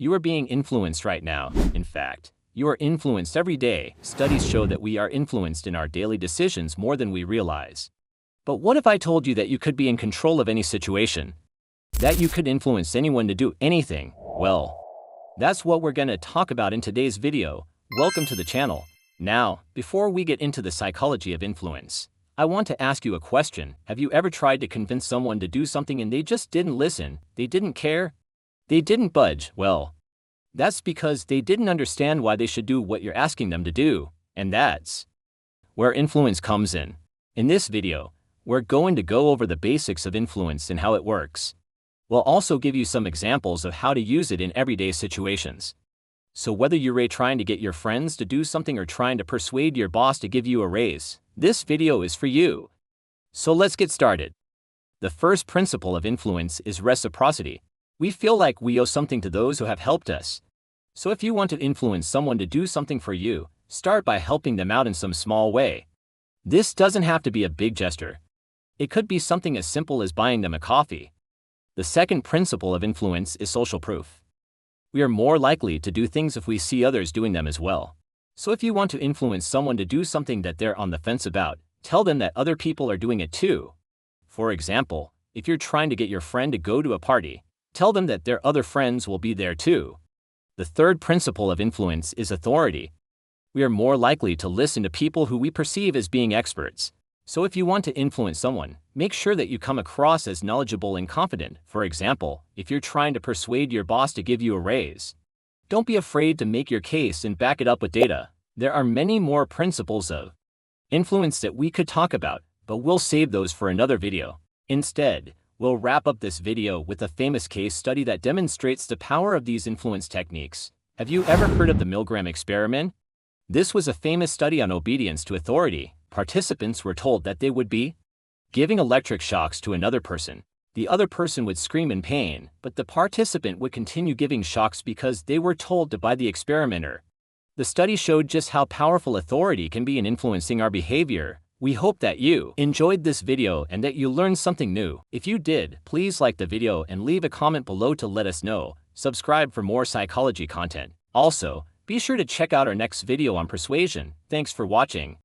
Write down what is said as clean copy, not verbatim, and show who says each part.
Speaker 1: You are being influenced right now. In fact, you are influenced every day. Studies show that we are influenced in our daily decisions more than we realize. But what if I told you that you could be in control of any situation? That you could influence anyone to do anything? Well, that's what we're going to talk about in today's video. Welcome to the channel. Now, before we get into the psychology of influence, I want to ask you a question. Have you ever tried to convince someone to do something and they just didn't listen? They didn't care? They didn't budge? Well, that's because they didn't understand why they should do what you're asking them to do. And that's where influence comes in. In this video, we're going to go over the basics of influence and how it works. We'll also give you some examples of how to use it in everyday situations. So whether you're trying to get your friends to do something or trying to persuade your boss to give you a raise, this video is for you. So let's get started. The first principle of influence is reciprocity. We feel like we owe something to those who have helped us. So if you want to influence someone to do something for you, start by helping them out in some small way. This doesn't have to be a big gesture. It could be something as simple as buying them a coffee. The second principle of influence is social proof. We are more likely to do things if we see others doing them as well. So if you want to influence someone to do something that they're on the fence about, tell them that other people are doing it too. For example, if you're trying to get your friend to go to a party, tell them that their other friends will be there too. The third principle of influence is authority. We are more likely to listen to people who we perceive as being experts. So if you want to influence someone, make sure that you come across as knowledgeable and confident. For example, if you're trying to persuade your boss to give you a raise, don't be afraid to make your case and back it up with data. There are many more principles of influence that we could talk about, but we'll save those for another video. Instead, we'll wrap up this video with a famous case study that demonstrates the power of these influence techniques. Have you ever heard of the Milgram experiment? This was a famous study on obedience to authority. Participants were told that they would be giving electric shocks to another person. The other person would scream in pain, but the participant would continue giving shocks because they were told to by the experimenter. The study showed just how powerful authority can be in influencing our behavior. We hope that you enjoyed this video and that you learned something new. If you did, please like the video and leave a comment below to let us know. Subscribe for more psychology content. Also, be sure to check out our next video on persuasion. Thanks for watching.